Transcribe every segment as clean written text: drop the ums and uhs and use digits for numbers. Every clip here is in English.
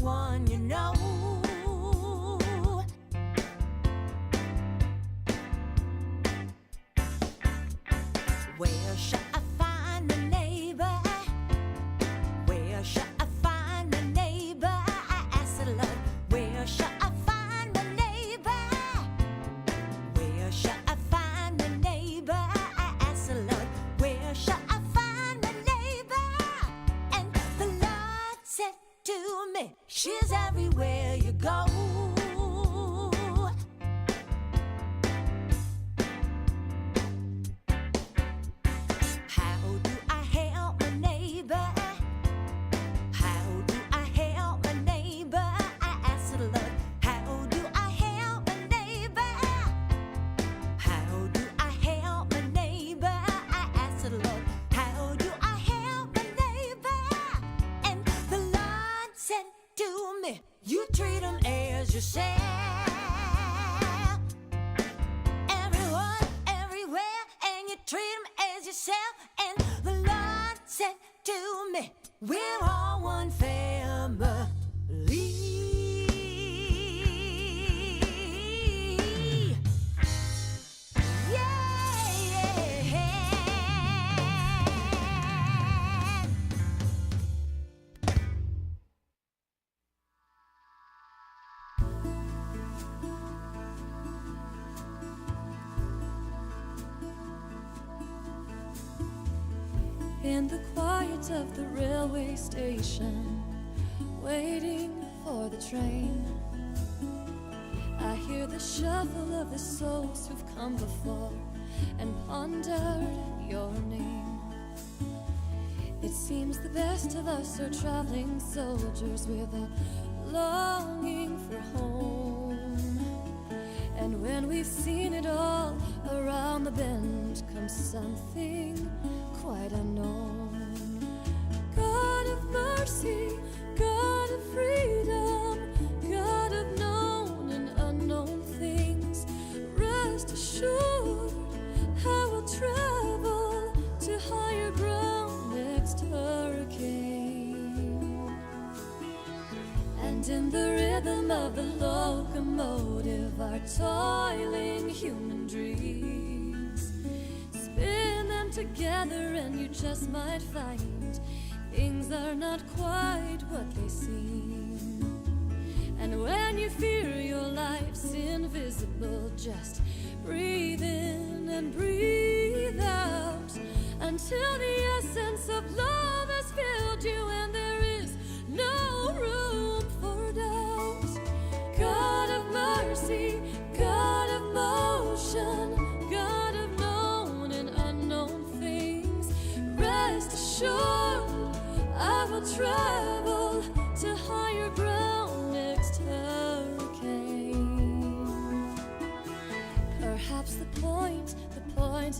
one you know. Where shall I find a neighbor? Where shall I find a neighbor? I ask the Lord, where shall I find a neighbor? Where shall I find a neighbor? I ask the Lord, where shall I find a neighbor? And the Lord said to me, she's everywhere you go. You treat them as yourself. Everyone, everywhere, and you treat them as yourself. And the Lord said to me, we're all one family. In the quiet of the railway station, waiting for the train, I hear the shuffle of the souls who've come before and pondered your name. It seems the best of us are traveling soldiers with a longing for home. And when we've seen it all, around the bend comes something quite unknown. God of mercy, God of freedom, God of known and unknown things, rest assured I will travel to higher ground next hurricane. And in the rhythm of the locomotive, our toiling human dreams, spin them together and you just might find things are not quite what they seem. And when you fear your life's invisible, just breathe in and breathe out until the essence of love has filled you and there is no room for doubt. God of mercy, God of motion, God of known and unknown things, rest assured I will travel to higher ground next hurricane. Perhaps the point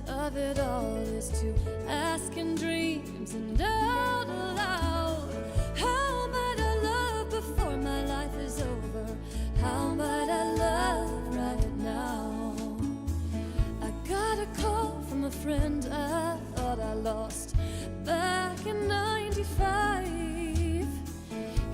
of it all is to ask in dreams and out loud, how might I love before my life is over? How might I love right now? I got a call from a friend I thought I lost back in '95.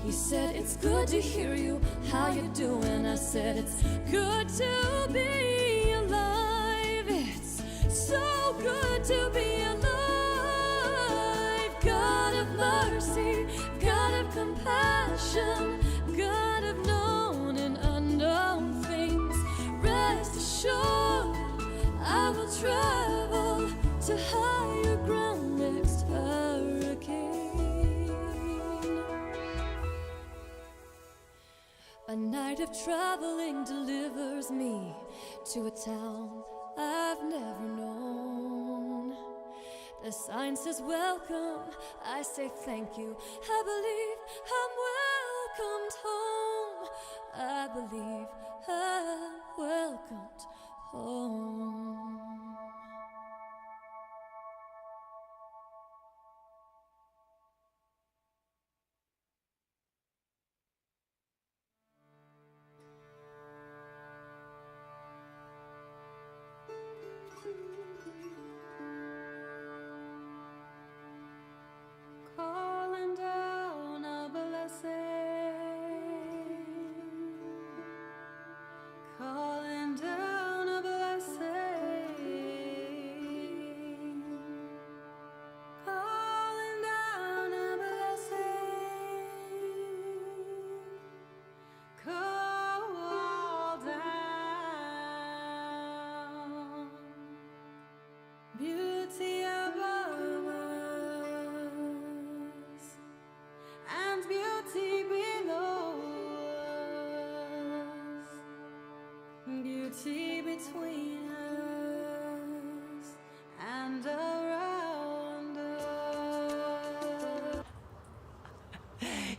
He said, it's good to hear you, how you doing? I said, it's good to be alive. It's so good to be alive. God of mercy, God of compassion, God of known and unknown things, rest assured I will travel to higher ground next hurricane. A night of traveling delivers me to a town I've never known. The sign says welcome, I say thank you. I believe I'm welcomed home. I believe I'm welcomed home. Calling down a blessing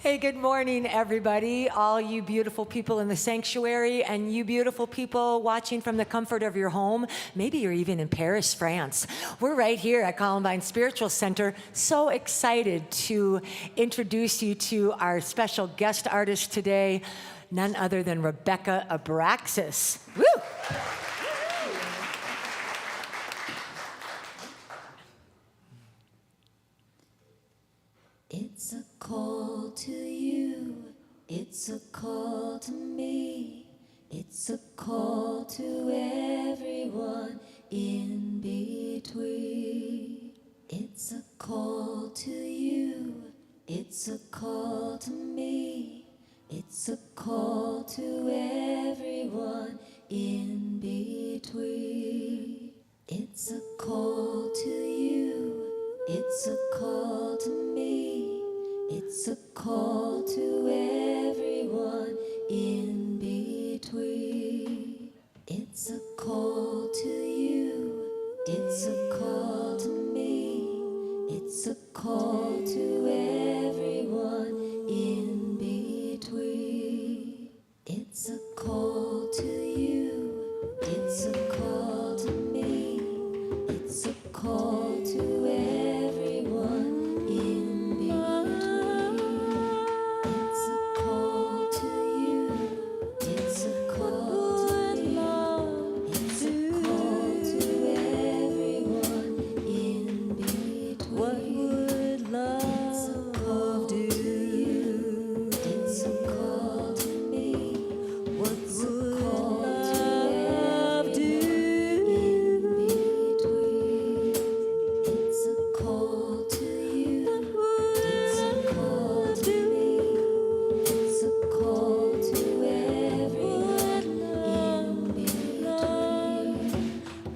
Hey, good morning, everybody. All you beautiful people in the sanctuary and you beautiful people watching from the comfort of your home. Maybe you're even in Paris, France. We're right here at Columbine Spiritual Center. So excited to introduce you to our special guest artist today, none other than Rebecca Abraxas. Woo! It's a call to you, it's a call to me, it's a call to everyone in between. It's a call to you, it's a call to me, it's a call to everyone in between. It's a call to you, it's a call to me, it's a call to everyone in between. It's a call to you, it's a call to me, it's a call to everyone in between. It's a call to you, it's a call to me, it's a call to everyone in between. It's a call to you, it's a call to me, it's a call to everyone in between. What would love do? It's a call to me, it's a call to everyone in between. It's a call to you, it's a call to me, it's a call to everyone in between.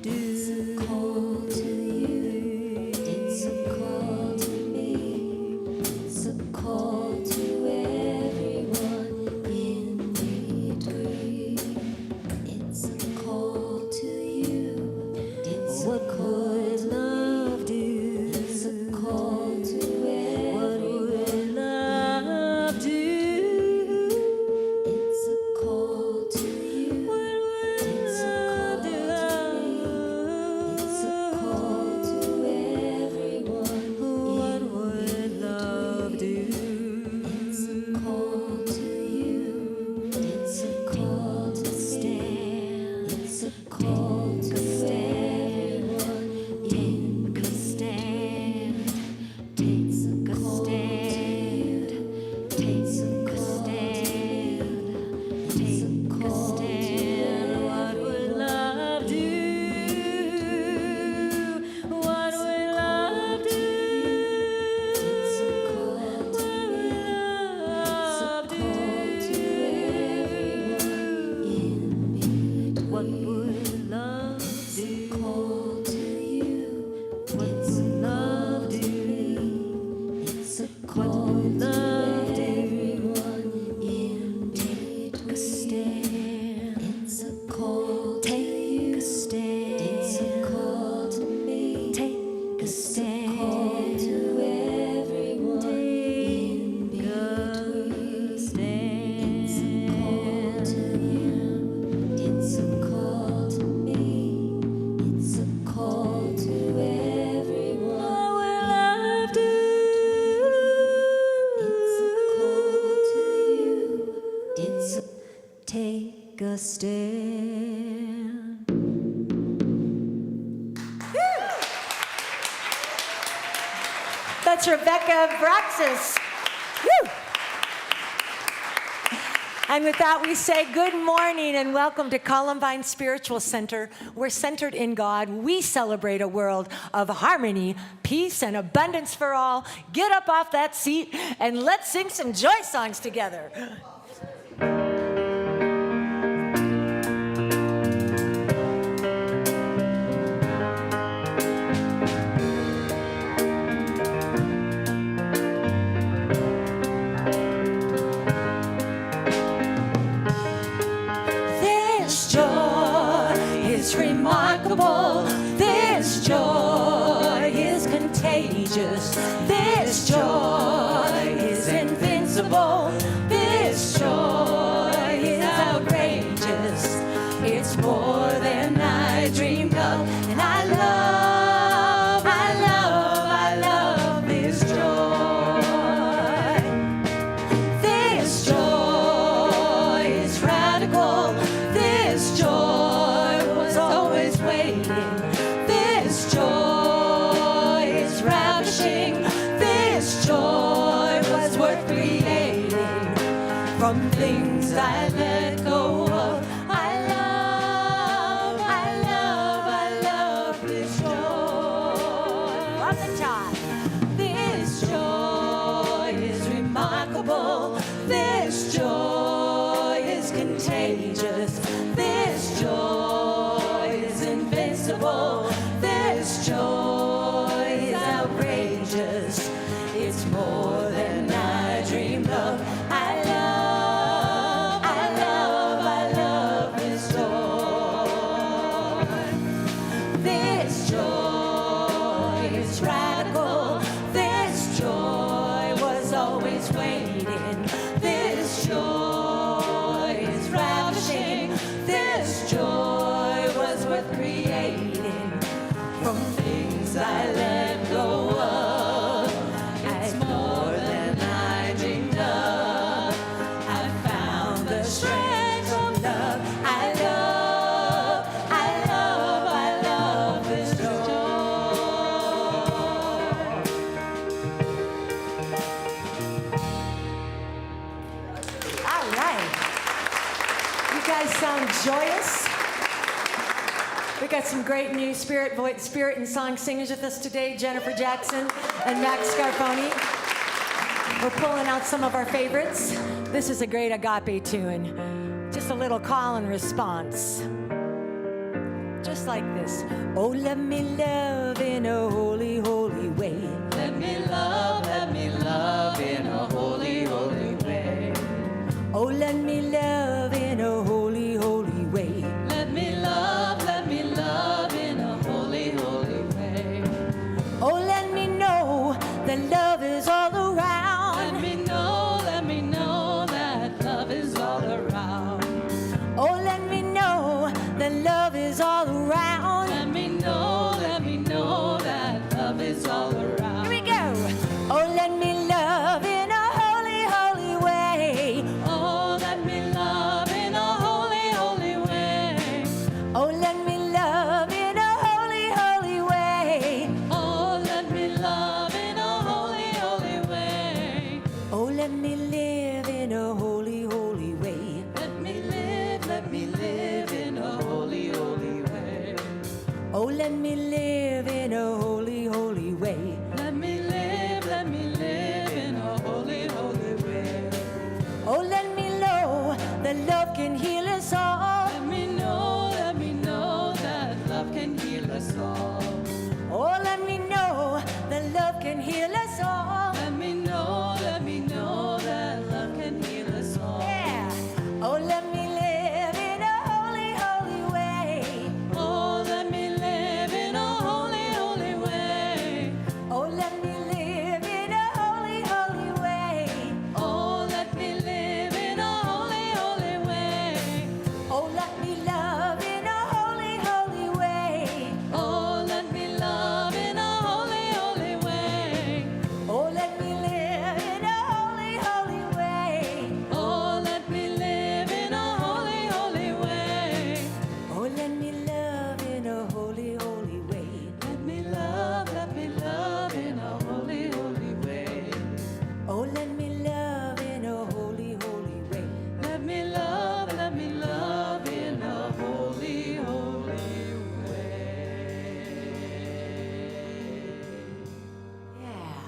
It's a call to you, it's a call to me, it's a call to everyone in between. It's a call to you, it's a call to love do? It's a call to everyone. Love do? It's a call to you, it's a call to me, it's a call to everyone. What would love do? It's a call to you, it's a call to stand, it's a call to everyone. Take a stand, take a stand, take a stand, take a stand. What would love do? What would love do? It's a call to love do? What would love do? Call to you, what would love do? It's a call to everyone in between. Take a stand. It's a call to you. Take a stand. It's a call to me. Take a stand. Call to everyone in between. It's a call to you. It's a call to me. It's a call to everyone. What will love do? It's a call to you. It's a take a stand. That's Rebecca Abraxas. Woo! And with that, we say good morning and welcome to Columbine Spiritual Center. We're centered in God. We celebrate a world of harmony, peace, and abundance for all. Get up off that seat and let's sing some joy songs together. This joy is remarkable. This joy is contagious. This joy is invincible. from things I let go of. I love this joy. From the top. This joy is remarkable. This joy is contagious. This joy is invincible. This joy is outrageous. It's more than I dreamed of. I love this joy. This joy is radical. This joy was always waiting. This joy is ravishing. This joy was worth creating from things I let go of. It's more than I dreamed of. I found the strength of love. I love this joy. All right. You guys sound joyous. We got some great new spirit and song singers with us today, Jennifer Jackson and Max Scarponi. We're pulling out some of our favorites. This is a great agape tune. Just a little call and response. Just like this. Oh, let me love in a holy, holy way. Let me love in a holy, holy way. Oh, let me love in a holy, holy way. Let me love in a holy, holy way. Oh, let me know that love is all around. Let me know that love is all around. Oh, let me know that love is all around. Let me know that love is all around. Here we go. Oh, let me love in a holy, holy way. Oh, let me love in a holy, holy way. Oh, let me love in a holy, holy way. Oh, let me love in a holy, holy way. Oh, let me live in a holy, holy way. Let me live in a holy, holy way. Oh, let me live in a holy, holy way. Let me live in a holy, holy way. Oh, let me know that love can heal us all. Let me know that love can heal us all. Oh, let me know that love can heal us all. Let me know that love can heal us all. Yeah. Oh, let me live in a holy, holy way. Oh, let me live in a holy, holy way. Oh, let me live in a holy, holy way. Oh, let me live in a holy, holy way. Oh, let me love in a holy, holy way. Oh, let me love in a holy, holy way. Oh, let me live in a holy, holy way. Oh, let me live in a holy, holy way. Oh, let me love in a holy, holy way. Let me love in a holy, holy way. Oh, let me love in a holy, holy way. Let me love in a holy, holy way. Yeah,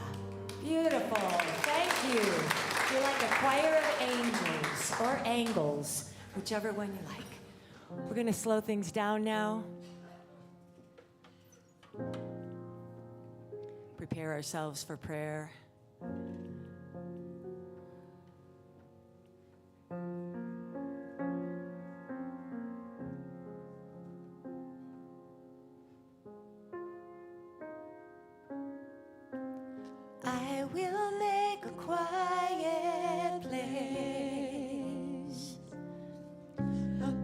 beautiful. Thank you. You're like a choir of angels or angles, whichever one you like. We're going to slow things down now. Prepare ourselves for prayer. I will make a quiet place,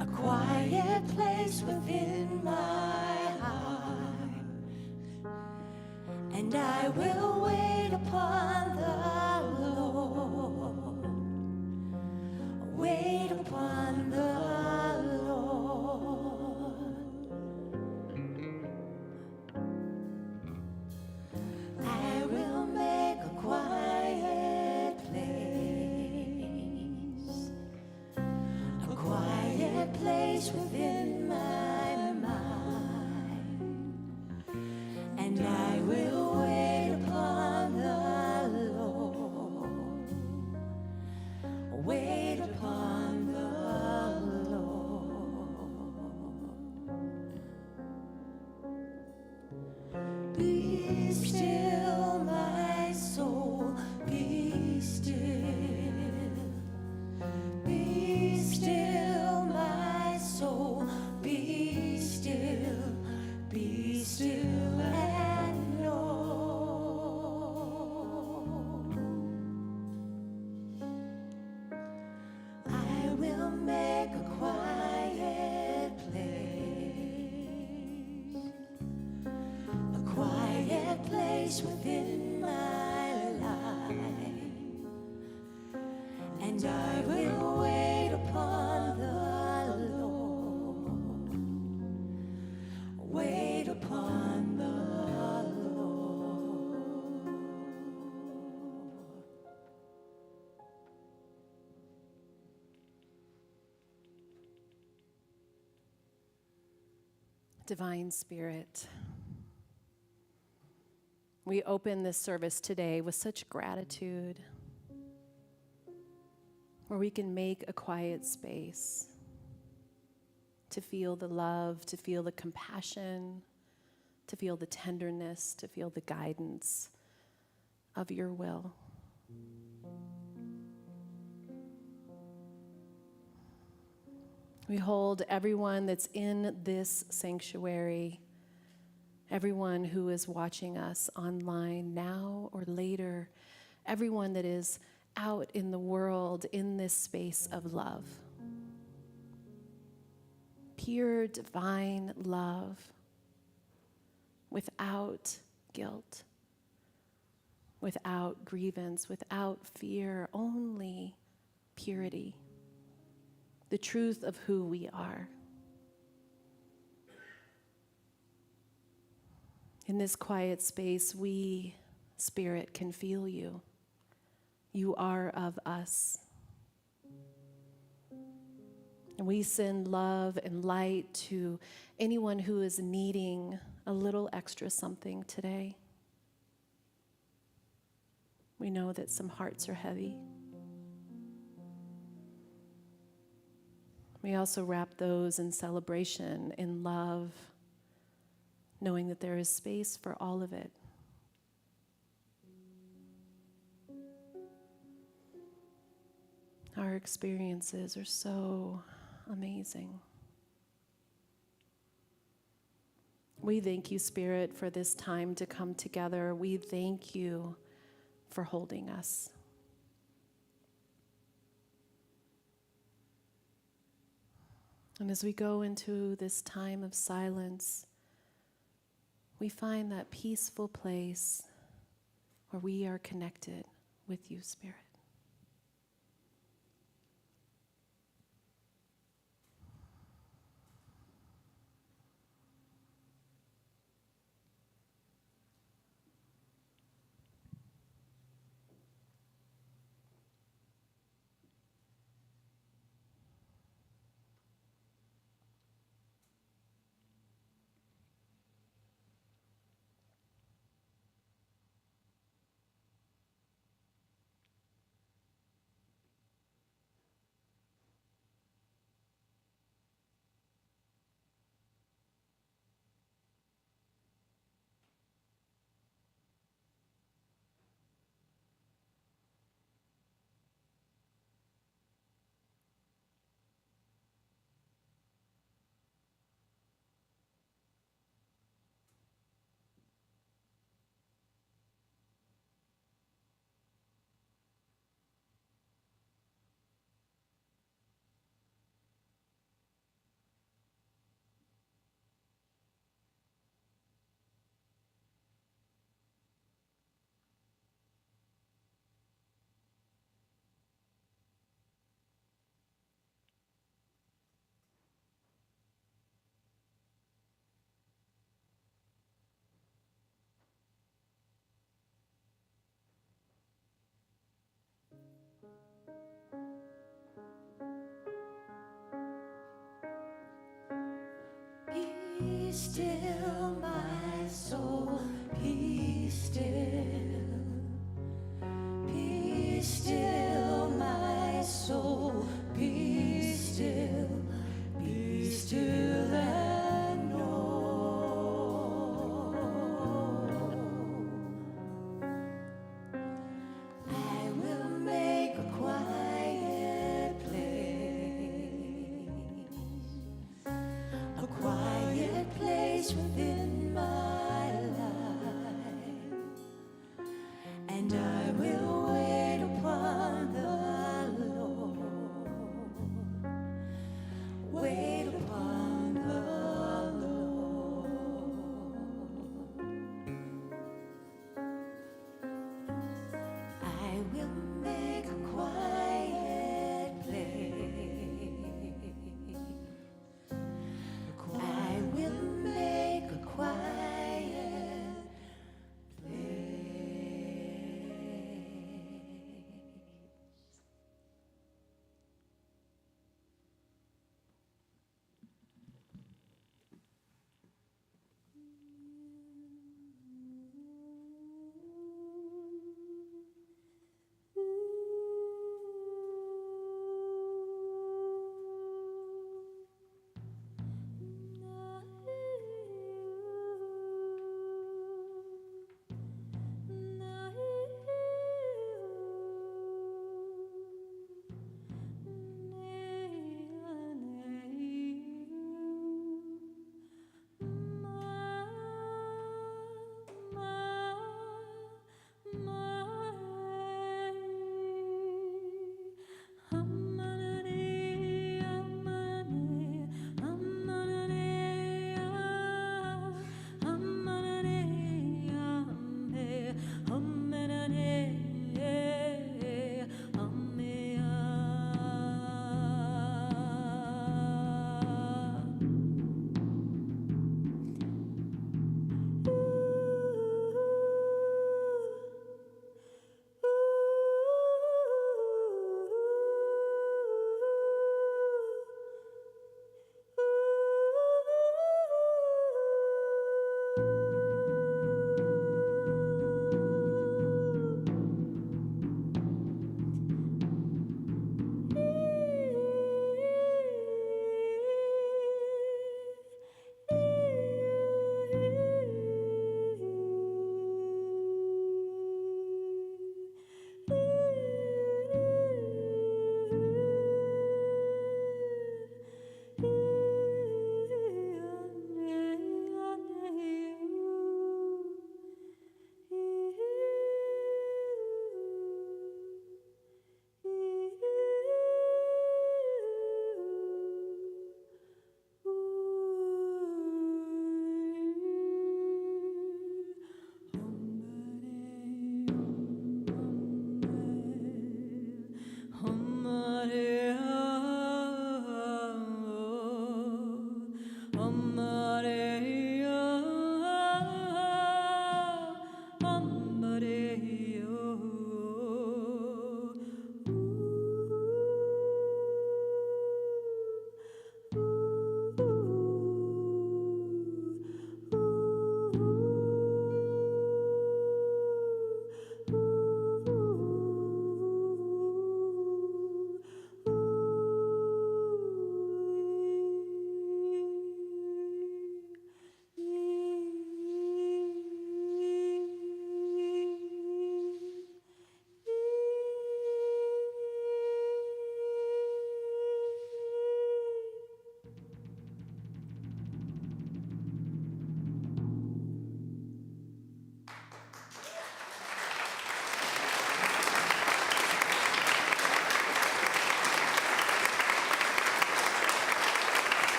a quiet place within my heart, and I will wait upon the Lord, wait upon the Lord. I will make a quiet place, and I will wait upon the Lord. Wait upon the Lord. Divine Spirit, we open this service today with such gratitude, where we can make a quiet space to feel the love, to feel the compassion, to feel the tenderness, to feel the guidance of your will. We hold everyone that's in this sanctuary, everyone who is watching us online now or later, everyone that is out in the world in this space of love. Pure divine love without guilt, without grievance, without fear, only purity, the truth of who we are. In this quiet space, we, Spirit, can feel you. You are of us. And we send love and light to anyone who is needing a little extra something today. We know that some hearts are heavy. We also wrap those in celebration, in love, knowing that there is space for all of it. Our experiences are so amazing. We thank you, Spirit, for this time to come together. We thank you for holding us. And as we go into this time of silence, we find that peaceful place where we are connected with you, Spirit.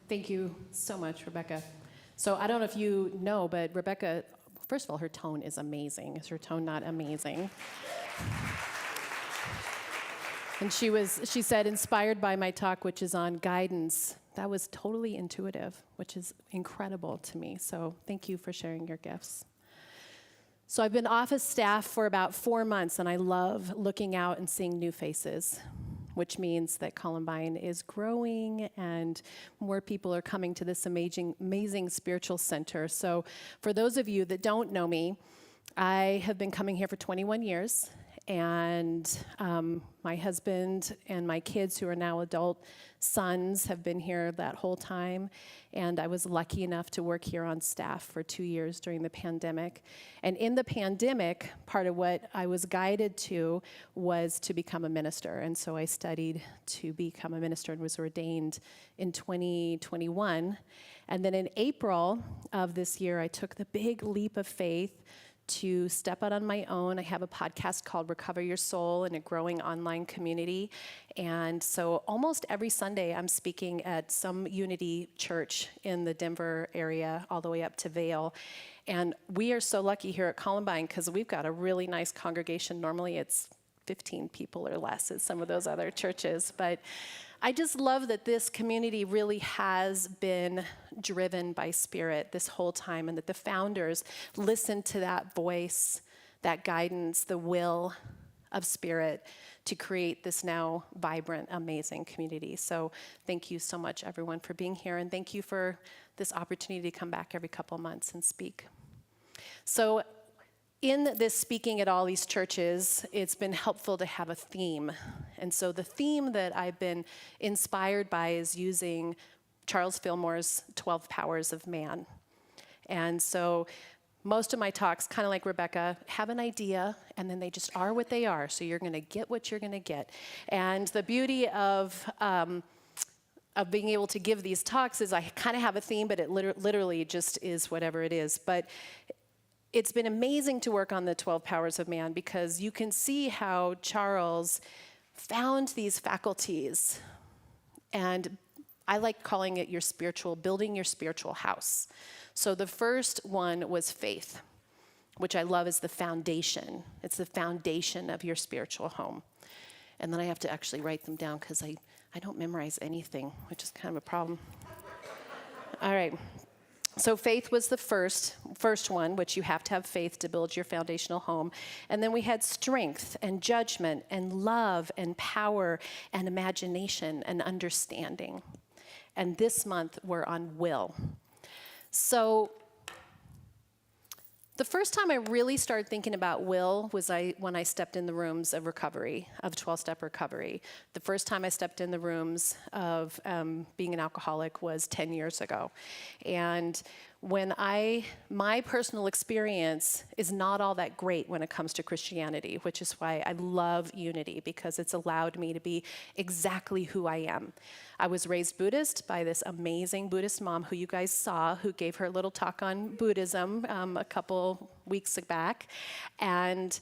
Thank you so much, Rebecca. So I don't know if you know, but Rebecca, first of all, her tone is amazing. Is her tone not amazing? And she said, inspired by my talk, which is on guidance. That was totally intuitive, which is incredible to me. So thank you for sharing your gifts. So I've been office staff for about 4 months, and I love looking out and seeing new faces, which means that Columbine is growing and more people are coming to this amazing spiritual center. So for those of you that don't know me, I have been coming here for 21 years, and my husband and my kids, who are now adult sons, have been here that whole time. And I was lucky enough to work here on staff for 2 years during the pandemic. And in the pandemic, part of what I was guided to was to become a minister. And so I studied to become a minister and was ordained in 2021. And then in April of this year, I took the big leap of faith to step out on my own. I have a podcast called Recover Your Soul in a growing online community. And so almost every Sunday I'm speaking at some Unity church in the Denver area, all the way up to Vail. And we are so lucky here at Columbine because we've got a really nice congregation. Normally it's 15 people or less at some of those other churches. But I just love that this community really has been driven by Spirit this whole time, and that the founders listened to that voice, that guidance, the will of Spirit to create this now vibrant, amazing community. So thank you so much, everyone, for being here, and thank you for this opportunity to come back every couple of months and speak. So in this speaking at all these churches, it's been helpful to have a theme. And so the theme that I've been inspired by is using Charles Fillmore's 12 Powers of Man. And so most of my talks, kind of like Rebecca, have an idea, and then they just are what they are. So you're going to get what you're going to get. And the beauty of being able to give these talks is I kind of have a theme, but it literally just is whatever it is. But it's been amazing to work on the 12 Powers of Man because you can see how Charles found these faculties. And I like calling it building your spiritual house. So the first one was faith, which I love is the foundation. It's the foundation of your spiritual home. And then I have to actually write them down because I don't memorize anything, which is kind of a problem. All right. So faith was the first one, which you have to have faith to build your foundational home. And then we had strength and judgment and love and power and imagination and understanding. And this month we're on will. So the first time I really started thinking about will was when I stepped in the rooms of recovery, of 12-step recovery. The first time I stepped in the rooms of being an alcoholic was 10 years ago. And my personal experience is not all that great when it comes to Christianity, which is why I love Unity, because it's allowed me to be exactly who I am. I was raised Buddhist by this amazing Buddhist mom who you guys saw, who gave her little talk on Buddhism a couple weeks back. And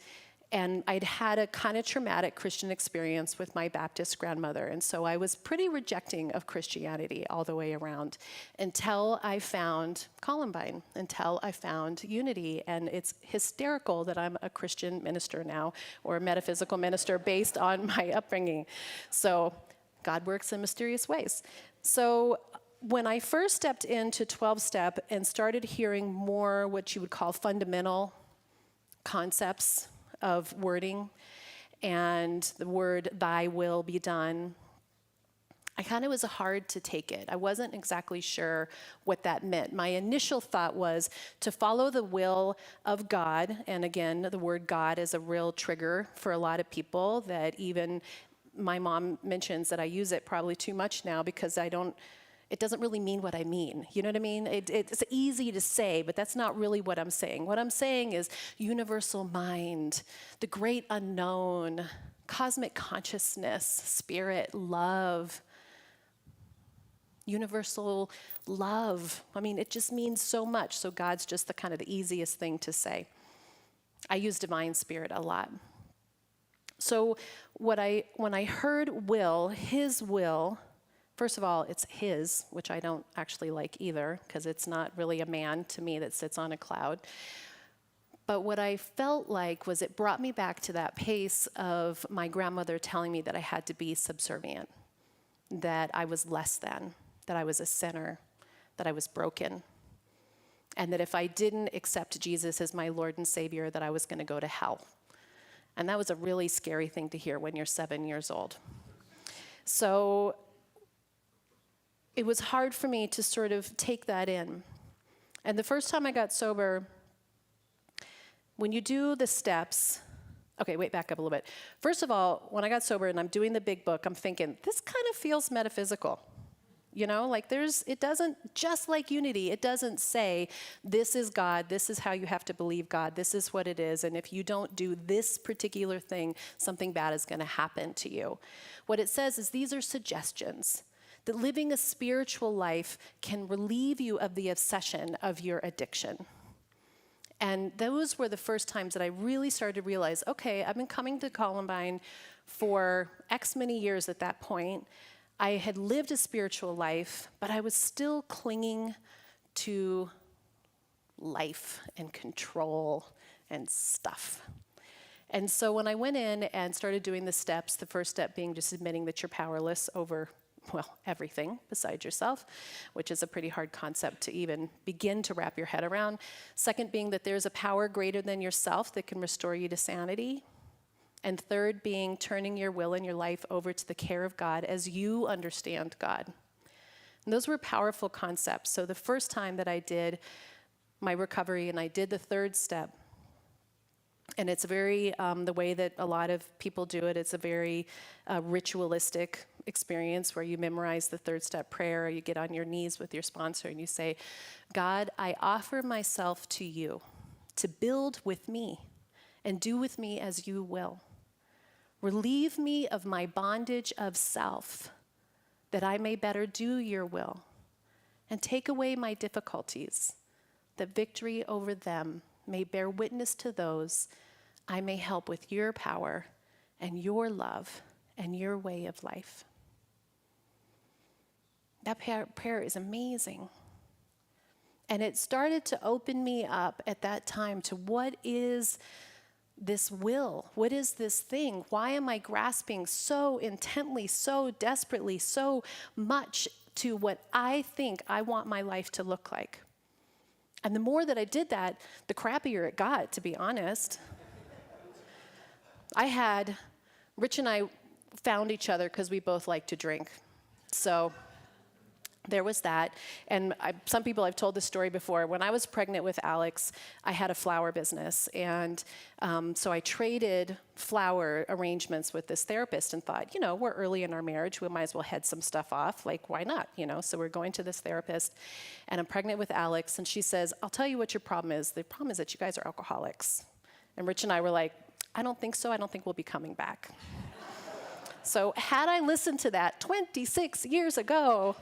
I'd had a kind of traumatic Christian experience with my Baptist grandmother. And so I was pretty rejecting of Christianity all the way around until I found Columbine, until I found Unity. And it's hysterical that I'm a Christian minister now, or a metaphysical minister based on my upbringing. So God works in mysterious ways. So when I first stepped into 12-step and started hearing more what you would call fundamental concepts of wording and the word thy will be done, I kind of was hard to take it. I wasn't exactly sure what that meant. My initial thought was to follow the will of God. And again, the word God is a real trigger for a lot of people, that even my mom mentions that I use it probably too much now because it doesn't really mean what I mean. You know what I mean? It's easy to say, but that's not really what I'm saying. What I'm saying is universal mind, the great unknown, cosmic consciousness, spirit, love, universal love. I mean, it just means so much. So God's just the kind of the easiest thing to say. I use divine spirit a lot. So when I heard will, his will, First of all, it's his, which I don't actually like either, because it's not really a man to me that sits on a cloud. But what I felt like was it brought me back to that pace of my grandmother telling me that I had to be subservient, that I was less than, that I was a sinner, that I was broken, and that if I didn't accept Jesus as my Lord and Savior, that I was going to go to hell. And that was a really scary thing to hear when you're 7 years old. So it was hard for me to sort of take that in. And the first time I got sober, when you do the steps, okay, wait, back up a little bit. First of all, when I got sober and I'm doing the big book, I'm thinking, this kind of feels metaphysical. You know, like it doesn't, just like unity, it doesn't say, this is God, this is how you have to believe God, this is what it is, and if you don't do this particular thing, something bad is going to happen to you. What it says is these are suggestions, that living a spiritual life can relieve you of the obsession of your addiction. And those were the first times that I really started to realize, okay, I've been coming to Columbine for X many years at that point. I had lived a spiritual life, but I was still clinging to life and control and stuff. And so when I went in and started doing the steps, the first step being just admitting that you're powerless over, well, everything besides yourself, which is a pretty hard concept to even begin to wrap your head around. Second being that there's a power greater than yourself that can restore you to sanity. And third being turning your will and your life over to the care of God as you understand God. And those were powerful concepts. So the first time that I did my recovery and I did the third step, and it's very, the way that a lot of people do it, it's a very ritualistic experience where you memorize the third step prayer, or you get on your knees with your sponsor and you say, God, I offer myself to you to build with me and do with me as you will. Relieve me of my bondage of self, that I may better do your will, and take away my difficulties, that victory over them may bear witness to those I may help with your power and your love and your way of life. That prayer is amazing. And it started to open me up at that time to what is this will? What is this thing? Why am I grasping so intently, so desperately, so much to what I think I want my life to look like? And the more that I did that, the crappier it got, to be honest. Rich and I found each other because we both like to drink. So there was that. And some people, I've told this story before. When I was pregnant with Alex, I had a flower business. And so I traded flower arrangements with this therapist and thought, you know, we're early in our marriage. We might as well head some stuff off. Like, why not? You know, so we're going to this therapist. And I'm pregnant with Alex. And she says, I'll tell you what your problem is. The problem is that you guys are alcoholics. And Rich and I were like, I don't think so. I don't think we'll be coming back. So had I listened to that 26 years ago,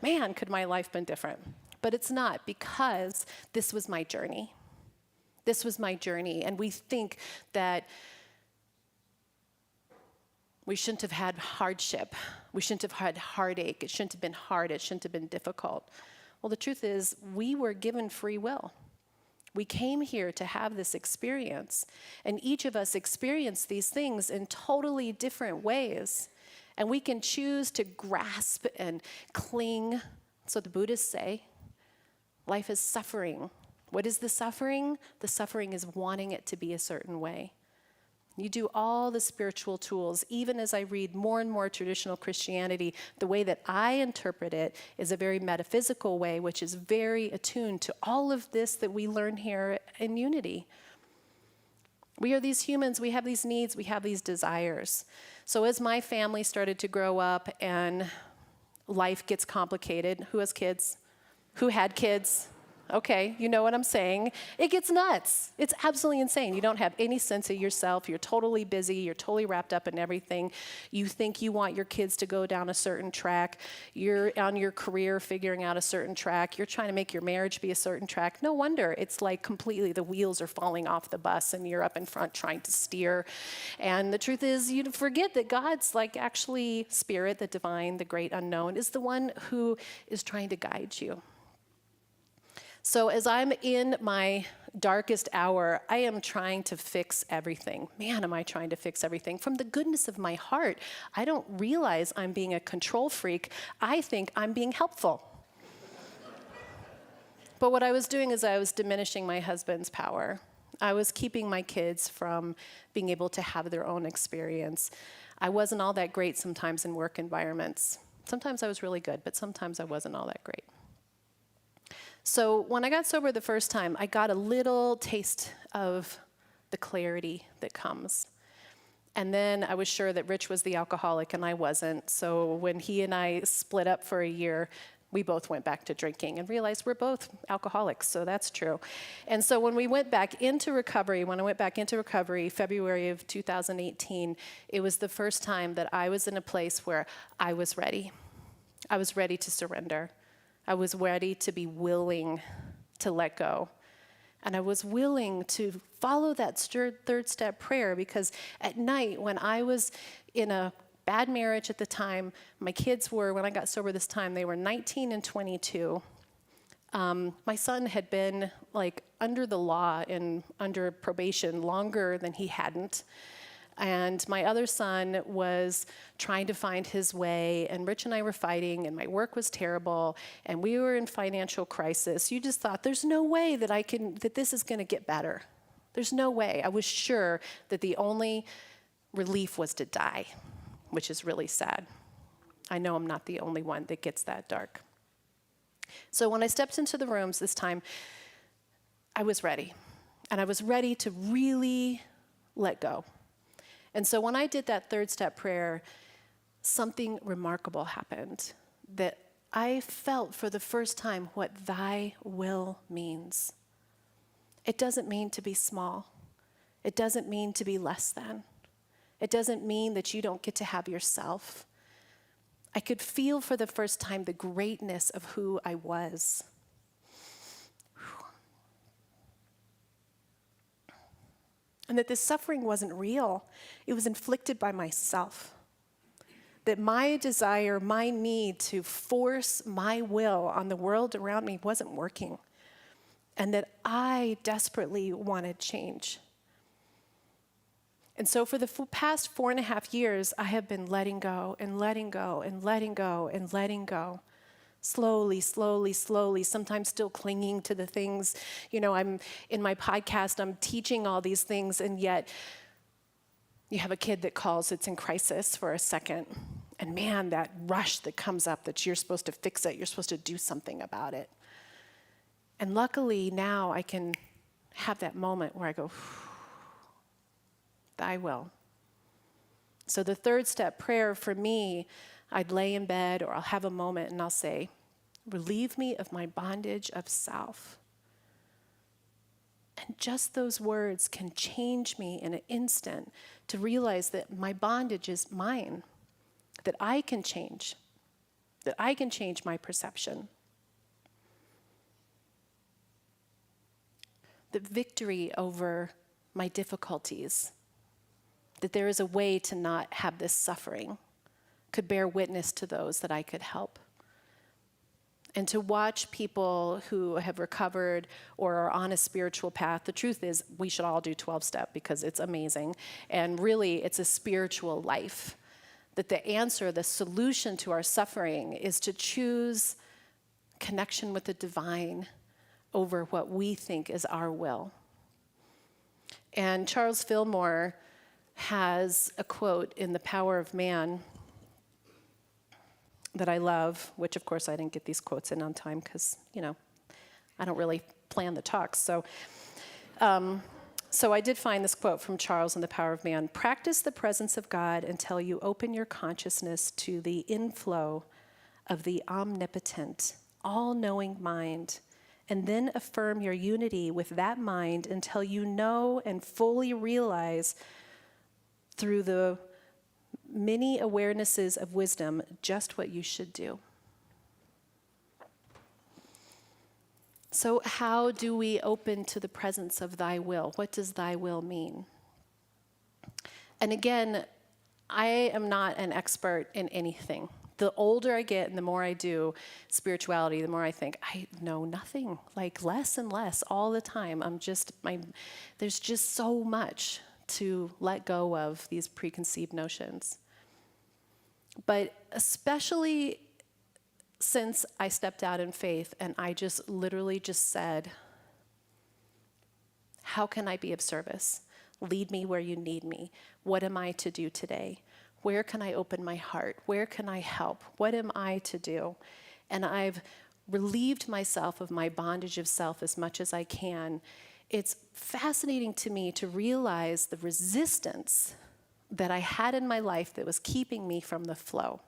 man, could my life been different. But it's not, because this was my journey. This was my journey. And we think that we shouldn't have had hardship. We shouldn't have had heartache. It shouldn't have been hard. It shouldn't have been difficult. Well, the truth is, we were given free will. We came here to have this experience, and each of us experienced these things in totally different ways. And we can choose to grasp and cling. So the Buddhists say, life is suffering. What is the suffering? The suffering is wanting it to be a certain way. You do all the spiritual tools. Even as I read more and more traditional Christianity, the way that I interpret it is a very metaphysical way, which is very attuned to all of this that we learn here in Unity. We are these humans, we have these needs, we have these desires. So as my family started to grow up and life gets complicated, who has kids? Who had kids? Okay, you know what I'm saying. It gets nuts. It's absolutely insane. You don't have any sense of yourself. You're totally busy. You're totally wrapped up in everything. You think you want your kids to go down a certain track. You're on your career figuring out a certain track. You're trying to make your marriage be a certain track. No wonder it's like completely the wheels are falling off the bus and you're up in front trying to steer. And the truth is, you forget that God's like actually spirit, the divine, the great unknown, is the one who is trying to guide you. So as I'm in my darkest hour, I am trying to fix everything. Man, am I trying to fix everything. From the goodness of my heart, I don't realize I'm being a control freak. I think I'm being helpful. But what I was doing is I was diminishing my husband's power. I was keeping my kids from being able to have their own experience. I wasn't all that great sometimes in work environments. Sometimes I was really good, but sometimes I wasn't all that great. So when I got sober the first time, I got a little taste of the clarity that comes. And then I was sure that Rich was the alcoholic and I wasn't. So when he and I split up for a year, we both went back to drinking and realized we're both alcoholics, so that's true. And so when we went back into recovery, February of 2018, it was the first time that I was in a place where I was ready. I was ready to surrender. I was ready to be willing to let go. And I was willing to follow that third step prayer because at night when I was in a bad marriage at the time, my kids were, when I got sober this time, they were 19 and 22. My son had been like under the law and under probation longer than he hadn't. And my other son was trying to find his way, and Rich and I were fighting, and my work was terrible, and we were in financial crisis. You just thought, there's no way that this is going to get better. There's no way. I was sure that the only relief was to die, which is really sad. I know I'm not the only one that gets that dark. So when I stepped into the rooms this time, I was ready, and I was ready to really let go. And so when I did that third step prayer, something remarkable happened, that I felt for the first time what thy will means. It doesn't mean to be small. It doesn't mean to be less than. It doesn't mean that you don't get to have yourself. I could feel for the first time the greatness of who I was. And that this suffering wasn't real. It was inflicted by myself. That my desire, my need to force my will on the world around me wasn't working. And that I desperately wanted change. And so for the past 4.5 years, I have been letting go and letting go and letting go and letting go. Slowly, slowly, slowly, sometimes still clinging to the things. You know, I'm in my podcast, I'm teaching all these things, and yet you have a kid that calls, it's in crisis for a second. And man, that rush that comes up that you're supposed to fix it, you're supposed to do something about it. And luckily now I can have that moment where I go, thy will. So the third step prayer for me, I'd lay in bed or I'll have a moment and I'll say, relieve me of my bondage of self. And just those words can change me in an instant to realize that my bondage is mine, that I can change my perception. The victory over my difficulties, that there is a way to not have this suffering, could bear witness to those that I could help. And to watch people who have recovered or are on a spiritual path, the truth is we should all do 12-step because it's amazing. And really, it's a spiritual life. That the answer, the solution to our suffering is to choose connection with the divine over what we think is our will. And Charles Fillmore has a quote in The Power of Man that I love, which of course I didn't get these quotes in on time because, I don't really plan the talks. So I did find this quote from Charles in The Power of Man. Practice the presence of God until you open your consciousness to the inflow of the omnipotent, all-knowing mind And then affirm your unity with that mind until you know and fully realize through the many awarenesses of wisdom just what you should do. So how do we open to the presence of thy will? What does thy will mean? And again, I am not an expert in anything. The older I get and the more I do spirituality, the more I think, I know nothing, like less and less all the time. There's just so much to let go of these preconceived notions. But especially since I stepped out in faith and I just literally just said, how can I be of service? Lead me where you need me. What am I to do today? Where can I open my heart? Where can I help? What am I to do? And I've relieved myself of my bondage of self as much as I can. It's fascinating to me to realize the resistance that I had in my life that was keeping me from the flow.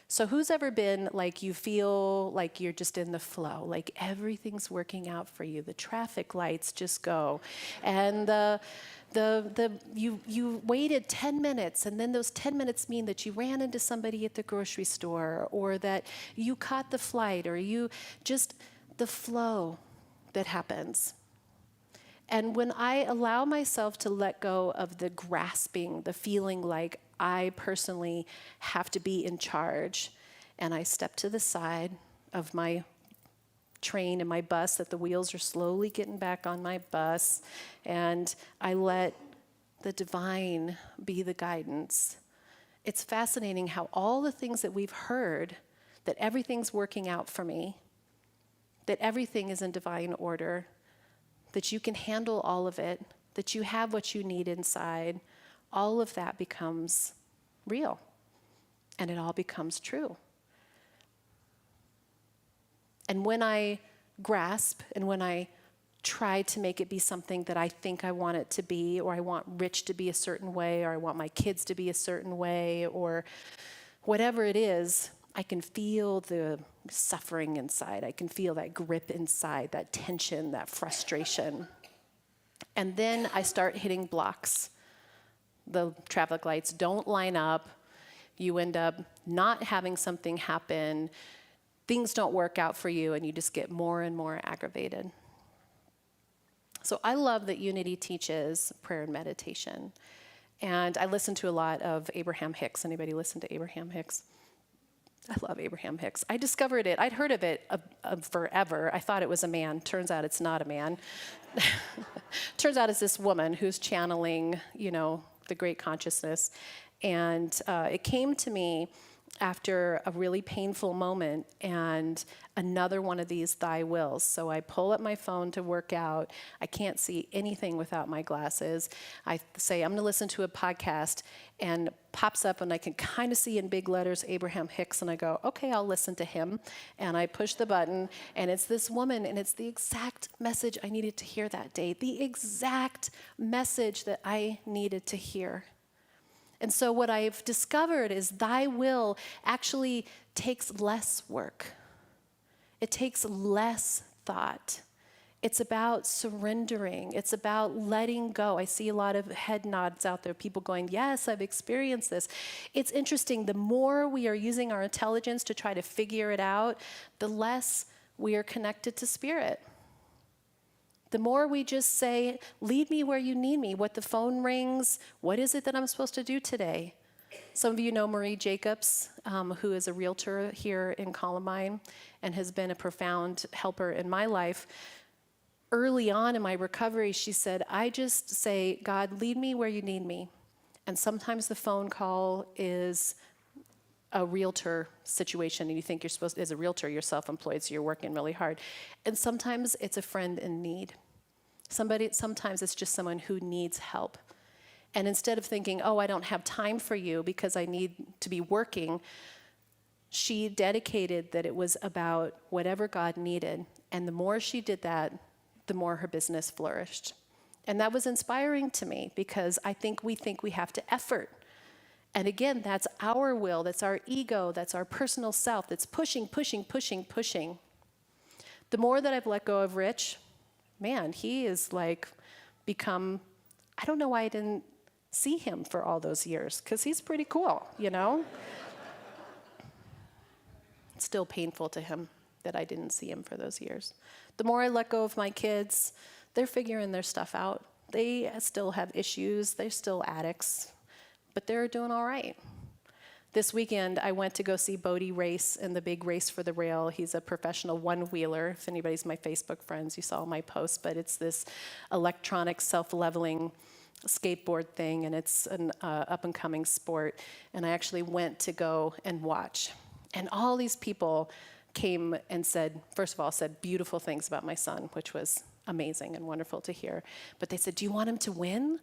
So who's ever been like you feel like you're just in the flow, like everything's working out for you, the traffic lights just go, and you waited 10 minutes, and then those 10 minutes mean that you ran into somebody at the grocery store, or that you caught the flight, or you just the flow that happens. And when I allow myself to let go of the grasping, the feeling like I personally have to be in charge, and I step to the side of my train and my bus, that the wheels are slowly getting back on my bus, and I let the divine be the guidance. It's fascinating how all the things that we've heard, that everything's working out for me, that everything is in divine order, that you can handle all of it, that you have what you need inside, all of that becomes real, and it all becomes true. And when I grasp and when I try to make it be something that I think I want it to be, or I want Rich to be a certain way, or I want my kids to be a certain way, or whatever it is, I can feel the suffering inside. I can feel that grip inside, that tension, that frustration. And then I start hitting blocks. The traffic lights don't line up. You end up not having something happen. Things don't work out for you, and you just get more and more aggravated. So I love that Unity teaches prayer and meditation. And I listen to a lot of Abraham Hicks. Anybody listen to Abraham Hicks? I love Abraham Hicks. I discovered it. I'd heard of it forever. I thought it was a man. Turns out it's not a man. Turns out it's this woman who's channeling, the great consciousness. And it came to me after a really painful moment and another one of these thy wills. So I pull up my phone to work out. I can't see anything without my glasses. I say, I'm going to listen to a podcast, and pops up, and I can kind of see in big letters Abraham Hicks, and I go, okay, I'll listen to him. And I push the button, and it's this woman, and it's the exact message I needed to hear that day, the exact message that I needed to hear. And so what I've discovered is thy will actually takes less work. It takes less thought. It's about surrendering. It's about letting go. I see a lot of head nods out there, people going, yes, I've experienced this. It's interesting. The more we are using our intelligence to try to figure it out, the less we are connected to spirit. The more we just say, lead me where you need me, what the phone rings, what is it that I'm supposed to do today? Some of you know Marie Jacobs, who is a realtor here in Columbine and has been a profound helper in my life. Early on in my recovery, she said, I just say, God, lead me where you need me. And sometimes the phone call is a realtor situation, and you think you're supposed to, as a realtor, you're self-employed, so you're working really hard. And sometimes it's a friend in need. Sometimes it's just someone who needs help. And instead of thinking, oh, I don't have time for you because I need to be working, she dedicated that it was about whatever God needed. And the more she did that, the more her business flourished. And that was inspiring to me, because I think we have to effort. And again, that's our will, that's our ego, that's our personal self, that's pushing. The more that I've let go of Rich, man, he is like become, I don't know why I didn't see him for all those years, because he's pretty cool, you know? It's still painful to him that I didn't see him for those years. The more I let go of my kids, they're figuring their stuff out. They still have issues. They're still addicts, but they're doing all right. This weekend, I went to go see Bodie race in the big Race for the Rail. He's a professional one-wheeler. If anybody's my Facebook friends, you saw my post, but it's this electronic self-leveling skateboard thing, and it's an up-and-coming sport. And I actually went to go and watch. And all these people came and said, first of all, said beautiful things about my son, which was amazing and wonderful to hear. But they said, do you want him to win?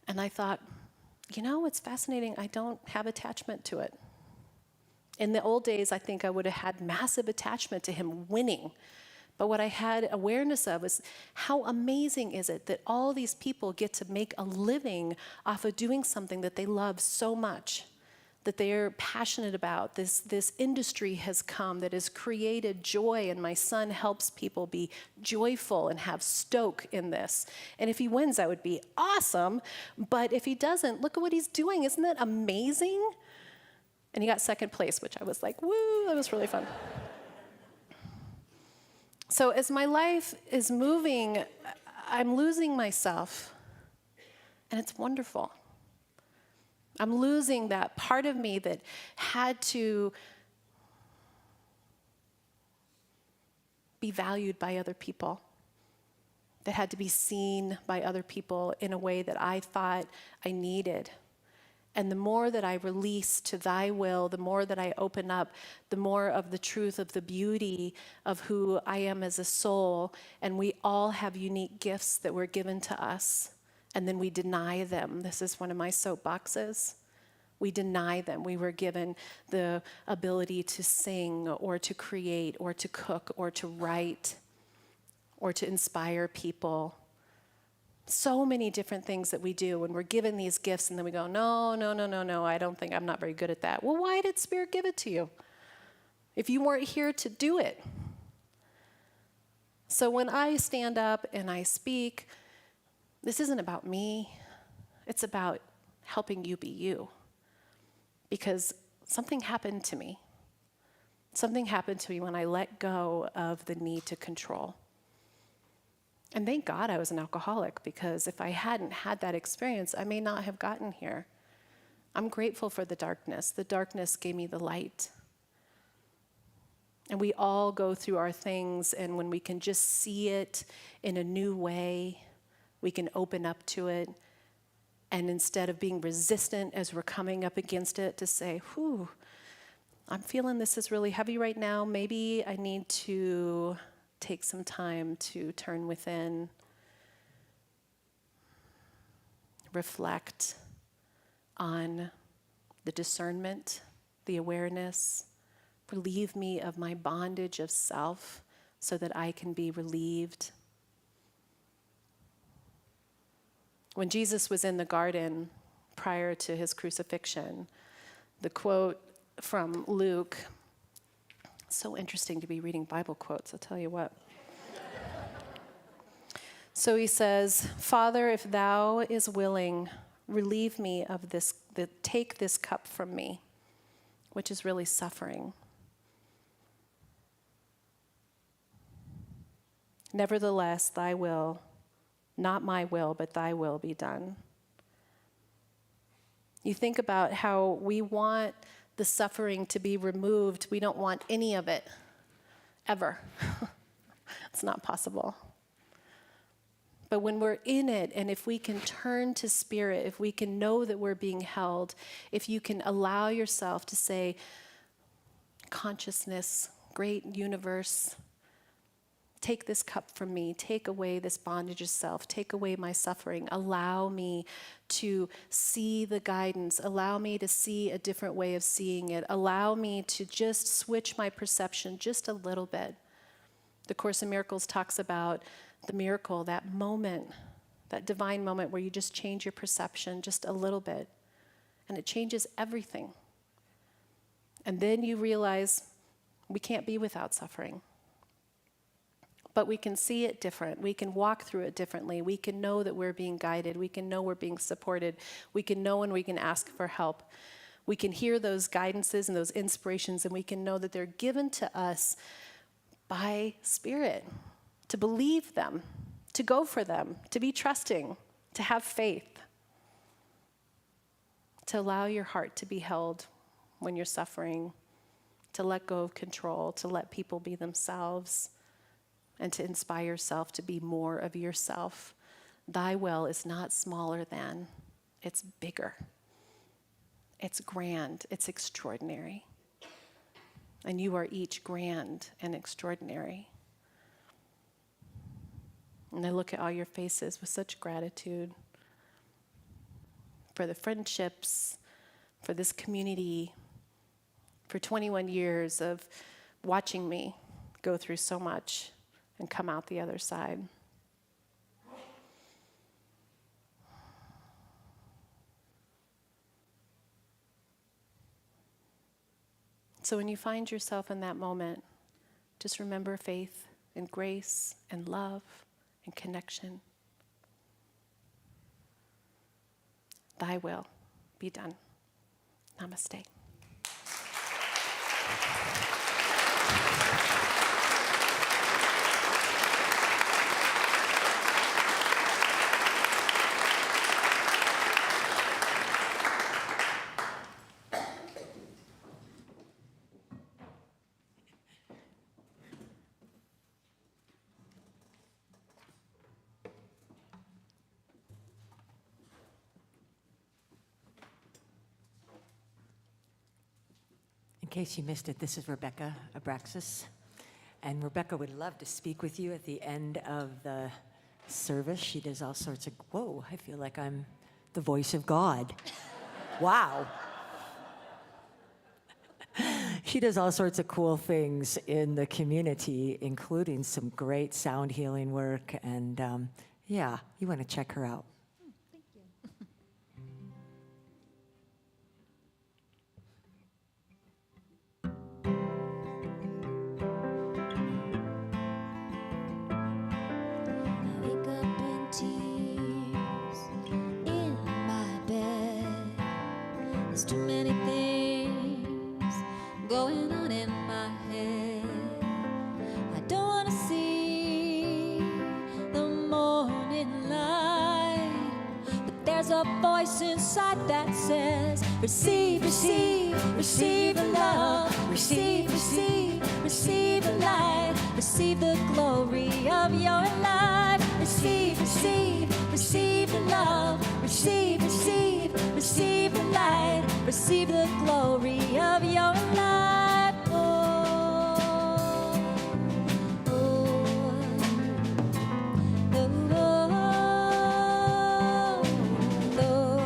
And I thought, you know, it's fascinating. I don't have attachment to it. In the old days, I think I would have had massive attachment to him winning. But what I had awareness of is how amazing is it that all these people get to make a living off of doing something that they love so much, that they're passionate about. This industry has come that has created joy, and my son helps people be joyful and have stoke in this. And if he wins, that would be awesome. But if he doesn't, look at what he's doing. Isn't that amazing? And he got second place, which I was like, woo, that was really fun. So as my life is moving, I'm losing myself, and it's wonderful. I'm losing that part of me that had to be valued by other people, that had to be seen by other people in a way that I thought I needed. And the more that I release to thy will, the more that I open up, the more of the truth of the beauty of who I am as a soul. And we all have unique gifts that were given to us. And then we deny them. This is one of my soapboxes. We deny them. We were given the ability to sing or to create or to cook or to write or to inspire people. So many different things that we do when we're given these gifts, and then we go, no, I'm not very good at that. Well, why did Spirit give it to you if you weren't here to do it? So when I stand up and I speak, this isn't about me. It's about helping you be you. Because something happened to me. Something happened to me when I let go of the need to control. And thank God I was an alcoholic, because if I hadn't had that experience, I may not have gotten here. I'm grateful for the darkness. The darkness gave me the light. And we all go through our things, and when we can just see it in a new way, we can open up to it. And instead of being resistant as we're coming up against it, to say, whew, I'm feeling this is really heavy right now. Maybe I need to take some time to turn within, reflect on the discernment, the awareness, relieve me of my bondage of self so that I can be relieved. When Jesus was in the garden prior to his crucifixion, the quote from Luke, so interesting to be reading Bible quotes, I'll tell you what. So he says, Father, if thou is willing, relieve me of this, take this cup from me, which is really suffering. Nevertheless, thy will, not my will, but thy will be done. You think about how we want the suffering to be removed. We don't want any of it, ever. It's not possible. But when we're in it, and if we can turn to Spirit, if we can know that we're being held, if you can allow yourself to say, consciousness, great universe, take this cup from me, take away this bondage of self, take away my suffering, allow me to see the guidance, allow me to see a different way of seeing it, allow me to just switch my perception just a little bit. The Course in Miracles talks about the miracle, that moment, that divine moment where you just change your perception just a little bit, and it changes everything. And then you realize we can't be without suffering. but we can see it different. We can walk through it differently. We can know that we're being guided. We can know we're being supported. We can know when we can ask for help. We can hear those guidances and those inspirations, and we can know that they're given to us by Spirit, to believe them, to go for them, to be trusting, to have faith, to allow your heart to be held when you're suffering, to let go of control, to let people be themselves, and to inspire yourself to be more of yourself. Thy will is not smaller than, it's bigger. It's grand, it's extraordinary. And you are each grand and extraordinary. And I look at all your faces with such gratitude for the friendships, for this community, for 21 years of watching me go through so much and come out the other side. So when you find yourself in that moment, just remember faith and grace and love and connection. Thy will be done. Namaste. In case you missed it, this is Rebecca Abraxas. And Rebecca would love to speak with you at the end of the service. She does all sorts of, whoa, I feel like I'm the voice of God. Wow. She does all sorts of cool things in the community, including some great sound healing work. And yeah, you want to check her out. Too many things going on in my head. I don't want to see the morning light, but there's a voice inside that says, receive, receive, receive the love, receive, receive, receive the light, receive the glory of your life, receive, receive, receive the love, receive, receive, receive the light, receive the glory of your life. Oh, oh, oh, oh, oh.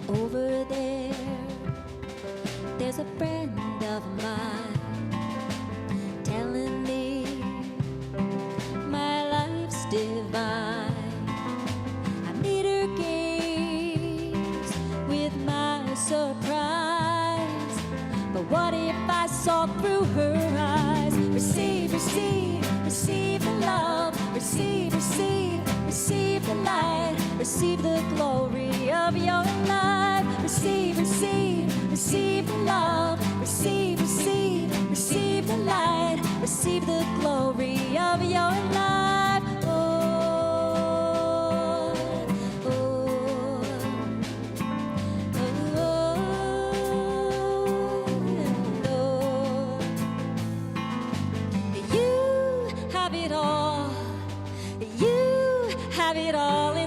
Over there's a friend of mine telling me my life's divine. Surprise, but what if I saw through her eyes? Receive, receive, receive the love, receive, receive, receive the light, receive the glory of your life, receive, receive, receive the love, receive, receive, receive the light, receive the glory of your life.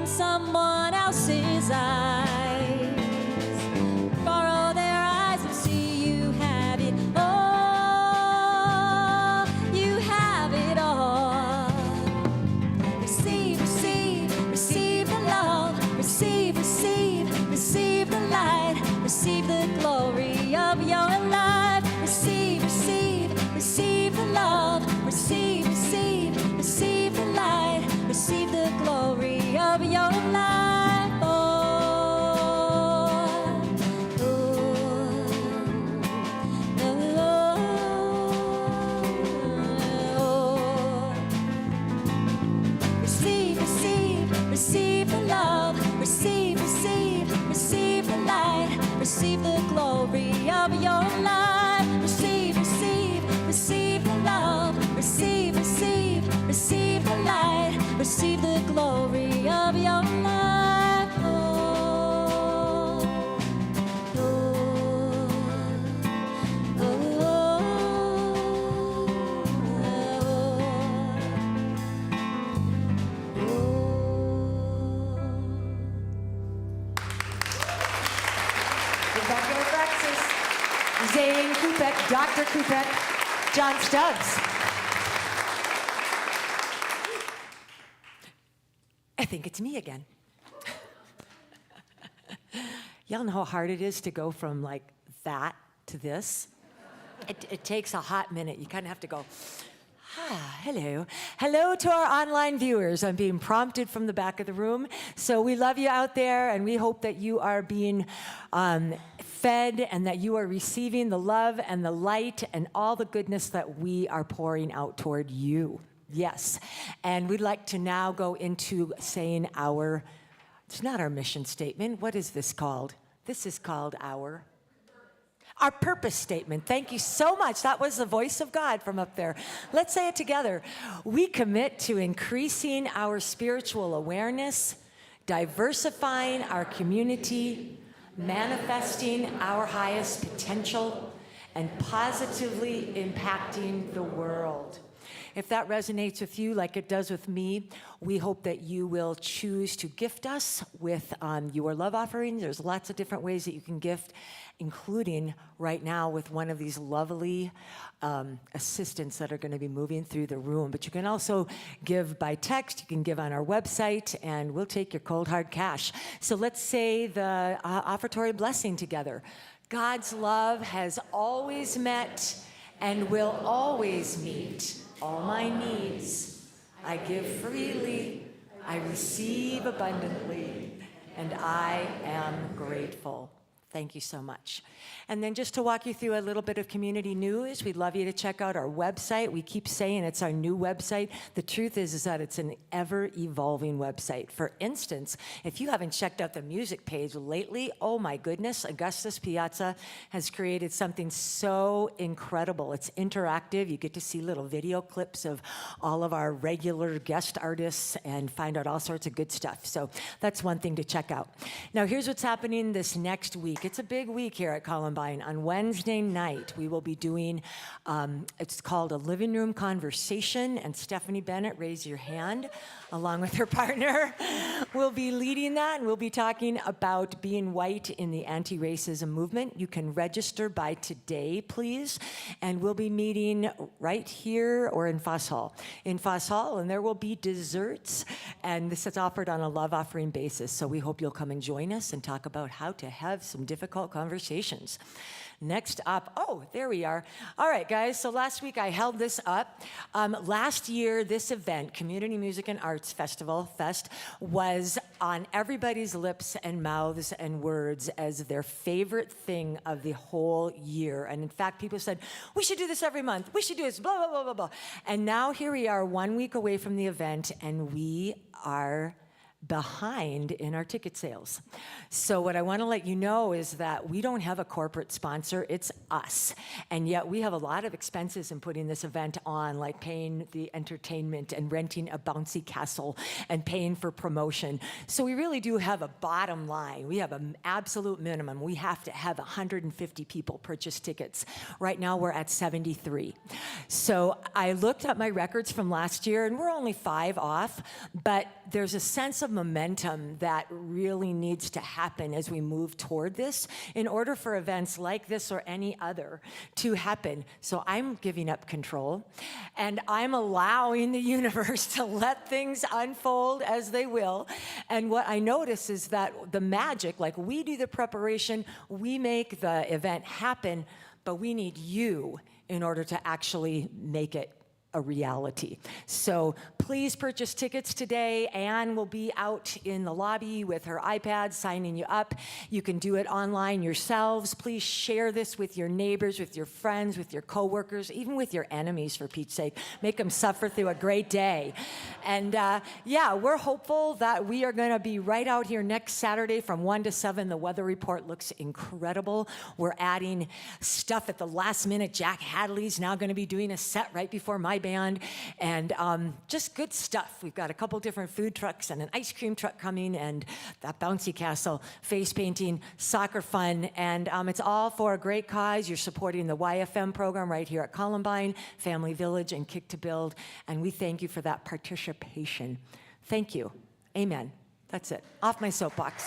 Someone else's eyes. Borrow their eyes and see you have it all. You have it all. Receive, receive, receive the love. Receive, receive, receive the light. Receive the glory of your life. Receive, receive, receive the love. Receive, receive, receive the light. Receive the glory of your life. Oh, oh, oh, receive the glory of your life. Receive, receive, receive the love. Receive, receive, receive the light. Receive the glory of your life. Oh, oh, oh, oh, oh. Give back to Abraxas, Zane Kupek, Dr. Kupek, John Stubbs. I think it's me again. Y'all know how hard it is to go from like that to this? It takes a hot minute. You kind of have to go, hello. Hello to our online viewers. I'm being prompted from the back of the room. So we love you out there, and we hope that you are being fed and that you are receiving the love and the light and all the goodness that we are pouring out toward you. Yes. And we'd like to now go into saying it's not our mission statement. What is this called? This is called our purpose statement. Thank you so much. That was the voice of God from up there. Let's say it together. We commit to increasing our spiritual awareness, diversifying our community, manifesting our highest potential, and positively impacting the world. If that resonates with you like it does with me, we hope that you will choose to gift us with your love offerings. There's lots of different ways that you can gift, including right now with one of these lovely assistants that are going to be moving through the room. But you can also give by text. You can give on our website, and we'll take your cold, hard cash. So let's say the offertory blessing together. God's love has always met and will always meet all my needs. I give freely, I receive abundantly, and I am grateful. Thank you so much. And then just to walk you through a little bit of community news, we'd love you to check out our website. We keep saying it's our new website. The truth is that it's an ever-evolving website. For instance, if you haven't checked out the music page lately, oh my goodness, Augustus Piazza has created something so incredible. It's interactive. You get to see little video clips of all of our regular guest artists and find out all sorts of good stuff. So that's one thing to check out. Now, here's what's happening this next week. It's a big week here at Columbine. On Wednesday night, we will be doing, it's called a living room conversation, and Stephanie Bennett, raise your hand, along with her partner, will be leading that, and we'll be talking about being white in the anti-racism movement. You can register by today, please, and we'll be meeting right here or in Foss Hall. In Foss Hall, and there will be desserts, and this is offered on a love offering basis, so we hope you'll come and join us and talk about how to have some difficult conversations. Next up, oh, there we are. All right, guys, so last week I held this up. Last year, this event, Community Music and Arts Fest, was on everybody's lips and mouths and words as their favorite thing of the whole year. And in fact, people said, we should do this every month. We should do this, blah, blah, blah, blah, blah. And now here we are 1 week away from the event, and we are behind in our ticket sales. So what I want to let you know is that we don't have a corporate sponsor, it's us. And yet we have a lot of expenses in putting this event on, like paying the entertainment and renting a bouncy castle and paying for promotion. So we really do have a bottom line. We have an absolute minimum. We have to have 150 people purchase tickets. Right now we're at 73. So I looked at my records from last year, and we're only 5 off, but there's a sense of momentum that really needs to happen as we move toward this in order for events like this or any other to happen. So I'm giving up control, and I'm allowing the universe to let things unfold as they will. And what I notice is that the magic, like we do the preparation, we make the event happen, but we need you in order to actually make it a reality. So please purchase tickets today. Anne will be out in the lobby with her iPad signing you up. You can do it online yourselves. Please share this with your neighbors, with your friends, with your coworkers, even with your enemies, for Pete's sake. Make them suffer through a great day. And yeah, we're hopeful that we are going to be right out here next Saturday from 1 to 7. The weather report looks incredible. We're adding stuff at the last minute. Jack Hadley's now going to be doing a set right before my band, and just good stuff. We've got a couple different food trucks and an ice cream truck coming, and that bouncy castle, face painting, soccer fun, and it's all for a great cause. You're supporting the YFM program right here at Columbine, Family Village, and Kick to Build, and we thank you for that participation. Thank you. Amen. That's it. Off my soapbox.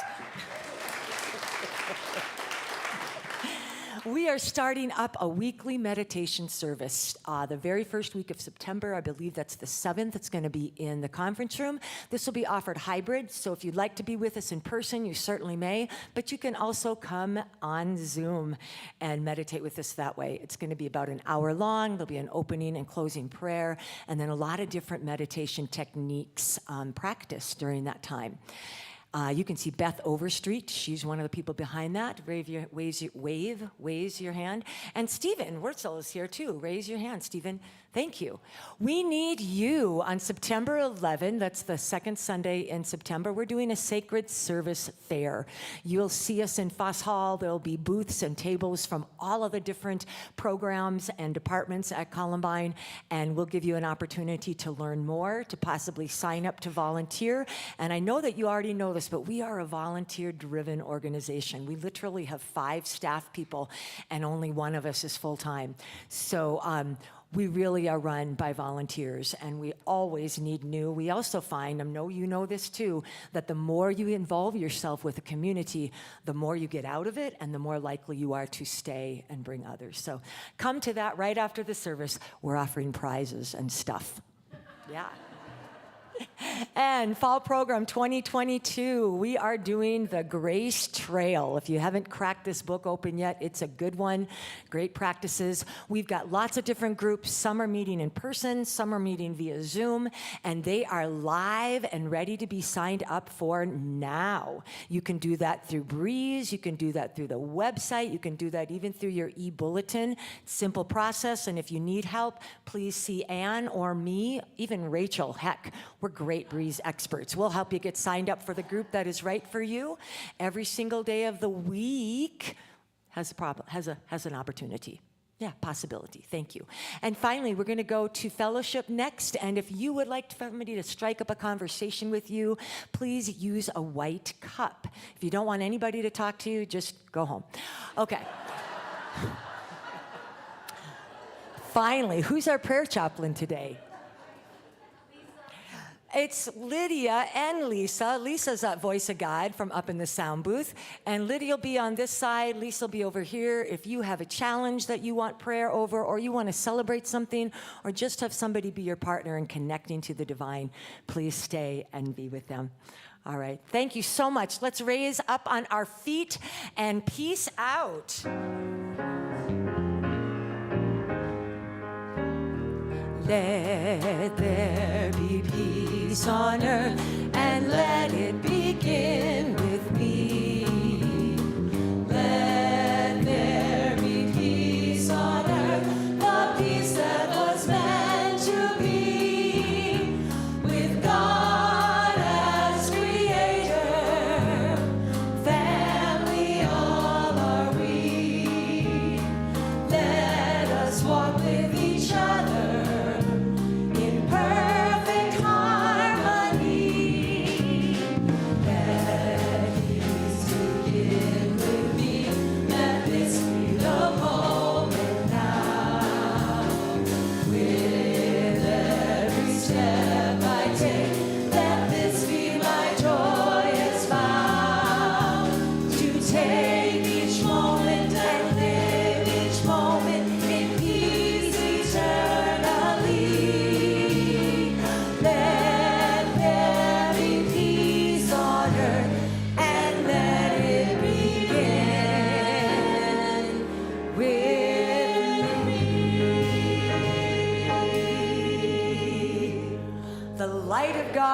We are starting up a weekly meditation service the very first week of September. I believe that's the 7th. It's going to be in the conference room. This will be offered hybrid, so if you'd like to be with us in person, you certainly may, but you can also come on Zoom and meditate with us that way. It's going to be about an hour long. There'll be an opening and closing prayer, and then a lot of different meditation techniques practiced during that time. You can see Beth Overstreet. She's one of the people behind that. Raise your hand. And Stephen Wurzel is here too. Raise your hand, Stephen. Thank you. We need you on September 11. That's the second Sunday in September. We're doing a sacred service fair. You'll see us in Foss Hall. There'll be booths and tables from all of the different programs and departments at Columbine, and we'll give you an opportunity to learn more, to possibly sign up to volunteer. And I know that you already know this, but we are a volunteer-driven organization. We literally have 5 staff people, and only one of us is full-time. So we really are run by volunteers, and we always need new. We also find, I know you know this too, that the more you involve yourself with a community, the more you get out of it, and the more likely you are to stay and bring others. So come to that right after the service. We're offering prizes and stuff. Yeah. And Fall Program 2022, we are doing the Grace Trail. If you haven't cracked this book open yet, it's a good one. Great practices. We've got lots of different groups. Some are meeting in person, some are meeting via Zoom, and they are live and ready to be signed up for now. You can do that through Breeze. You can do that through the website. You can do that even through your e-bulletin. Simple process, and if you need help, please see Anne or me, even Rachel. Heck, we're great Breeze experts. We'll help you get signed up for the group that is right for you. Every single day of the week has an opportunity. Yeah, possibility. Thank you. And finally, we're going to go to fellowship next. And if you would like somebody to strike up a conversation with you, please use a white cup. If you don't want anybody to talk to you, just go home. Okay. Finally, who's our prayer chaplain today? It's Lydia and Lisa. Lisa's that voice of God from up in the sound booth. And Lydia will be on this side. Lisa will be over here. If you have a challenge that you want prayer over, or you want to celebrate something, or just have somebody be your partner in connecting to the divine, please stay and be with them. All right. Thank you so much. Let's raise up on our feet and peace out. Let there be peace on earth, and let it begin with me. Let there be peace on earth, the peace that was meant to be, with God as creator, family all are we. Let us walk with each other in perfect harmony.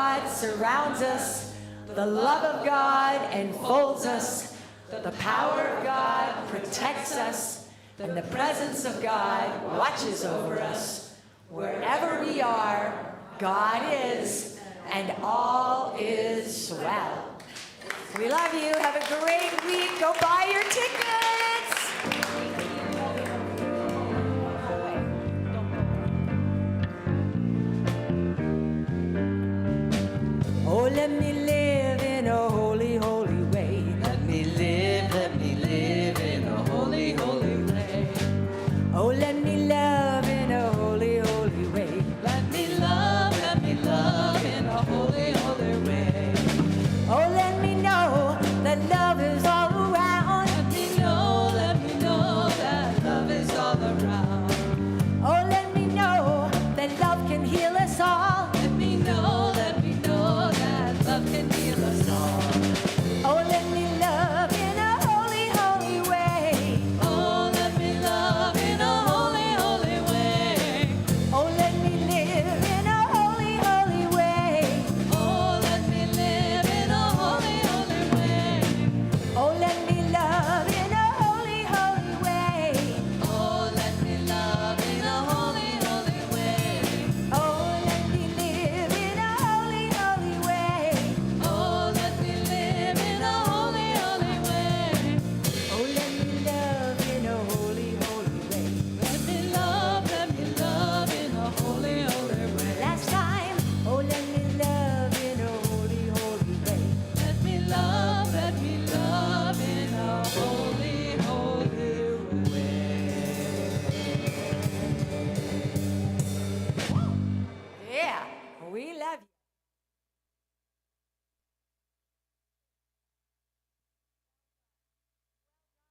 God surrounds us. The love of God enfolds us. The power of God protects us. And the presence of God watches over us. Wherever we are, God is, and all is well. We love you. Have a great week. Go buy your tickets. Oh, let me